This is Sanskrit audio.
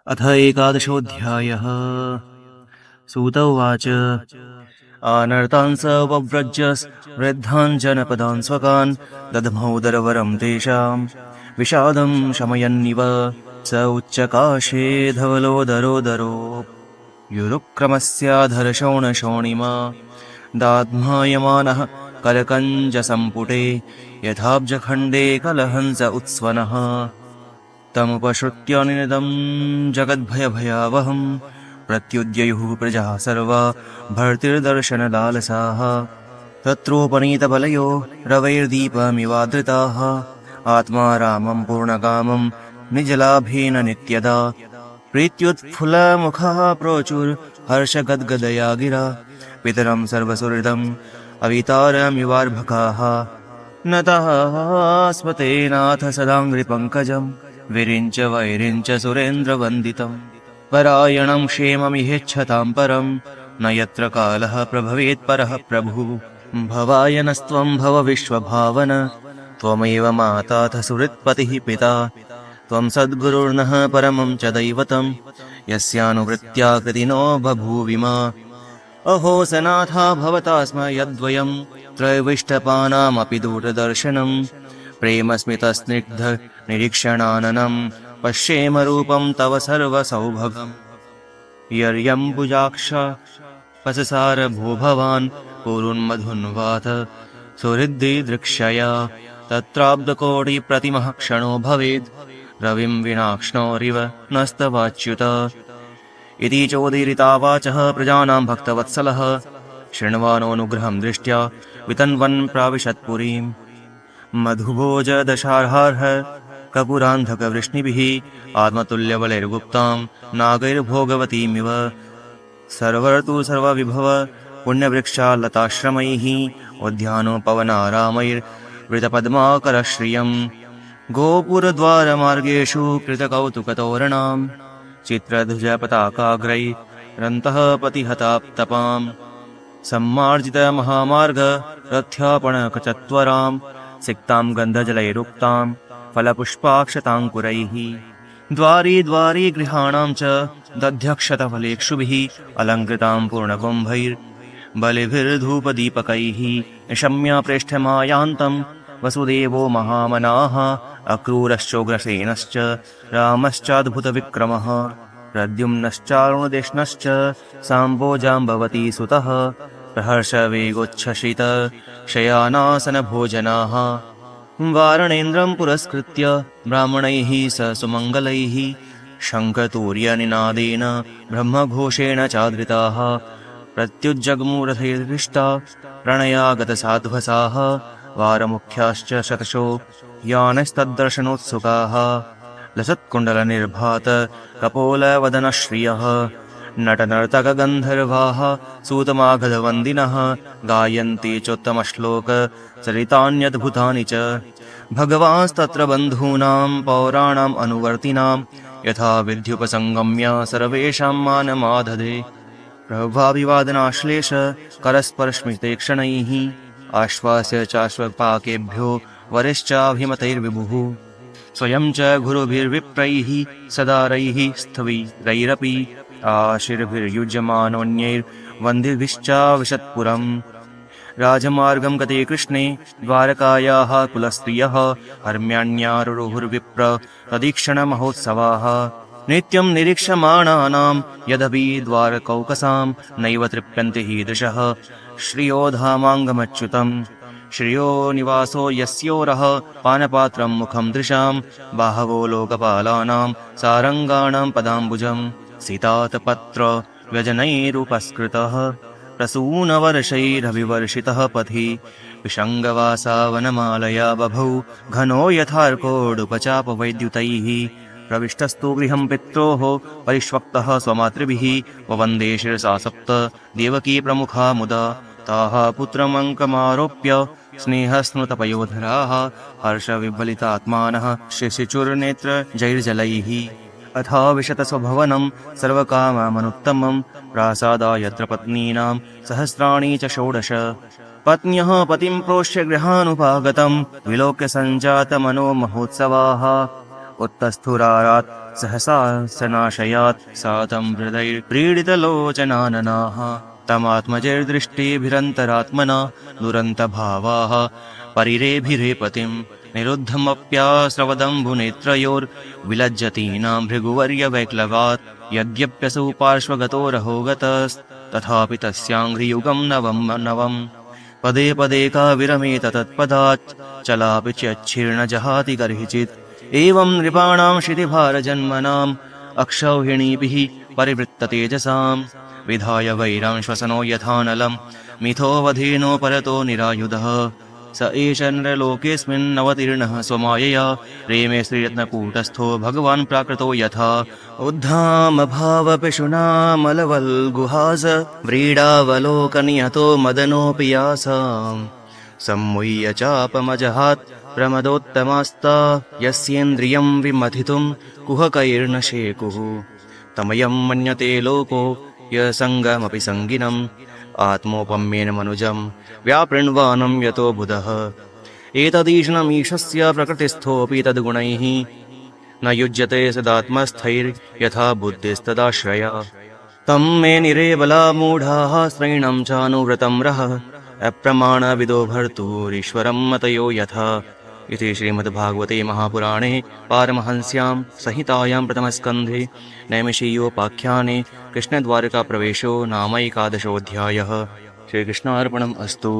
अथ एकादशोऽध्यायः। सूत उवाच आनर्तान् स वव्रज्य वृद्धान् जनपदान् स्वकान् दधमौदरवरं तेषां विषादं शमयन्निव स उच्चकाशे धवलोदरोदरो युरुक्रमस्याधरशोणशोणिमा दाध्मायमानः कलकञ्जसम्पुटे यथाब्जखण्डे कलहंस उत्स्वनः तमुपश्रुत्य निनदं जगद्भयभयावहं प्रत्युद्ययुः प्रजाः सर्वा भर्तिर्दर्शनलालसाः तत्रोपनीतबलयो रवैर्दीपमिवादृताः आत्मा रामं पूर्णकामं निजलाभेन नित्यदा प्रीत्युत्फुल्लमुखः प्रोचुर्हर्षगद्गदया गिरा पितरं सर्वसुहृदम् अवितारमिवार्भकाः नतः स्मतेनाथ सदाङ्घ्रिपङ्कजम् विरिञ्च वैरिञ्च सुरेन्द्रवन्दितम् परायणं क्षेममिहेच्छतां परं न यत्र कालः प्रभवेत्परः प्रभुः भवाय नस्त्वं भव विश्वभावन त्वमेव माताथ सुहृत्पतिः पिता त्वं सद्गुरुर्नः परमं च दैवतं यस्यानुवृत्त्या कृतिनो बभूविमा अहो सनाथा भवता स्म यद्वयं त्रयविष्टपानामपि दूरदर्शनं प्रेमस्मितस्निग्ध निरीक्षणाननं पश्येम रूपं तव सर्वसौभगम् यर्यम्बुजाक्ष पससार भो भवान् पूरुन्मधुन्वाथ सुहृद्दिदृक्षया तत्राब्दकोटिप्रतिमः क्षणो भवेद् रविं विनाक्ष्णोरिव नस्तवाच्युत इति चोदीरिता वाचः प्रजानां भक्तवत्सलः शृण्वानोऽनुग्रहं दृष्ट्या वितन्वन् प्राविशत्पुरीम् मधुभोजदशार्हार्ह कपूरान्धकवृष्णिभिः आत्मतुल्यबलैर्गुप्तां नागैर्भोगवतीमिव सर्वर्तु सर्वविभव पुण्यवृक्षालताश्रमैः उद्यानोपवनारामैर्वृतपद्माकरश्रियम् गोपुरद्वारमार्गेषु कृतकौतुकतोरणां चित्रध्वजपताकाग्रैरन्तः पतिहताप्तपाम् सम्मार्जितमहामार्ग रथ्यापणकचत्वरां सिक्तां गन्धजलैरुक्तां फलपुष्पाक्षताङ्कुरैः द्वारी द्वारी गृहाणां च दध्यक्षतफलेक्षुभिः अलङ्कृतां पूर्णकुम्भैर्बलिभिर्धूपदीपकैः निशम्य प्रेष्ठमायान्तं वसुदेवो महामनाः अक्रूरश्चोग्रसेनश्च रामश्चाद्भुतविक्रमः प्रद्युम्नश्चारुणदेष्णश्च साम्बोजाम्बवती सुतः प्रहर्षवेगोच्छ्वसित शयानासनभोजनाः वारणेन्द्रं पुरस्कृत्य ब्राह्मणैः स सुमङ्गलैः शङ्खतूर्यनिनादेन ब्रह्मघोषेण चादृताः प्रत्युज्जग्मुरथैर्हृष्टा प्रणयागतसाध्वसाः वारमुख्याश्च शतशो यानस्तद्दर्शनोत्सुकाः लसत्कुण्डलनिर्भात कपोलवदनश्रियः नटनर्तकगन्धर्वाः सूतमागधवन्दिनः गायन्ति चोत्तमश्लोक चरितान्यद्भुतानि च भगवांस्तत्र बन्धूनां पौराणाम् अनुवर्तिनां यथा विद्युपसङ्गम्य सर्वेषां मानमादधे प्रभाविवादनाश्लेष करस्पर्शमितेक्षणैः आश्वास्य चाश्वपाकेभ्यो वरिश्चाभिमतैर्विभुः स्वयं च गुरुभिर्विप्रैः सदारैः स्थविरैरपि आशीर्भिर्युज्यमानोऽन्यैर्वन्दिभिश्चाविशत्पुरम् राजमार्गं गते कृष्णे द्वारकायाः कुलस्त्रियः हर्म्याण्यारुरुहुर्विप्र तदीक्षणमहोत्सवाः नित्यं निरीक्षमाणानां यदपि द्वारकौकसां नैव तृप्यन्ते हीदृशः श्रियो धामाङ्गमच्युतम् श्रियो निवासो यस्योरः पानपात्रं मुखं दृशां बाहवो लोकपालानां सारङ्गाणां पदाम्बुजं सीतातपत्र व्यजनैरुपस्कृतः प्रसूनवर्षैरभिवर्षितः पथि विषङ्गवासा वनमालया बभौ घनो यथार्कोडुपचापवैद्युतैः प्रविष्टस्तु गृहं पित्रोः परिष्वक्तः स्वमातृभिः ववन्दे शिरसा सप्त देवकी प्रमुखा मुदा ताः पुत्रमङ्कमारोप्य स्नेहस्नुतपयोधराः हर्षविह्वलितात्मानः शिशिचुर्नेत्रजैर्जलैः अथा विशतस्वभवनं सर्वकाममनुत्तमं प्रासादायत्र पत्नीनां सहस्राणि च षोडश पत्न्यः पतिं प्रोष्य गृहानुपागतं विलोक्य सञ्जातमनो महोत्सवाः उत्तस्थुरारात् सहसा सनाशयात् सा तं हृदयप्रीडितलोचनाननाः तमात्मजैर्दृष्टिभिरन्तरात्मना दुरन्तभावाः परिरेभिरेपतिं निरुद्धमप्यास्रवदम्बुनेत्रयोर्विलज्जतीनां भृगुवर्यवैक्लवात् यद्यप्यसौ पार्श्वगतो रहो गतस्तथापि तस्याङ्घ्रियुगं नवं नवम् पदे पदे काविरमेत तत्पदात् चलापि चच्छीर्ण जहाति गर्हिचित् एवं नृपाणां क्षितिभारजन्मनाम् अक्षौहिणीभिः परिवृत्ततेजसां विधाय वैरां श्वसनो यथानलं मिथोऽवधेनो परतो निरायुधः स एष नरलोकेऽस्मिन्नवतीर्णः स्वमायया रेमे श्रीरत्नकूटस्थो भगवान् प्राकृतो यथा उद्धामभावपिशुनामलवल्गुहास व्रीडावलोकनियतो मदनोऽपि यासाम् सम्मुह्य चापमजहात् प्रमदोत्तमास्ता यस्येन्द्रियं विमथितुं कुहकैर्न शेकुः तमयं मन्यते लोको यसङ्गमपि सङ्गिनम् आत्मोपम्येन मनुजं व्यापृण्वानं यतो बुधः एतदीशनमीशस्य प्रकृतिस्थोऽपि तद्गुणैः न युज्यते सदात्मस्थैर्यथा बुद्धिस्तदाश्रया तं मे निरेबला मूढाः स्त्रैणं चानुव्रतं रः अप्रमाणविदो भर्तुरीश्वरं मतयो यथा इति श्रीमद्भागवते महापुराणे पारमहंस्यां संहितायां प्रथमस्कन्धे नैमिषीयोपाख्याने कृष्णद्वारकाप्रवेशो नामैकादशोऽध्यायः। श्रीकृष्णार्पणम् अस्तु।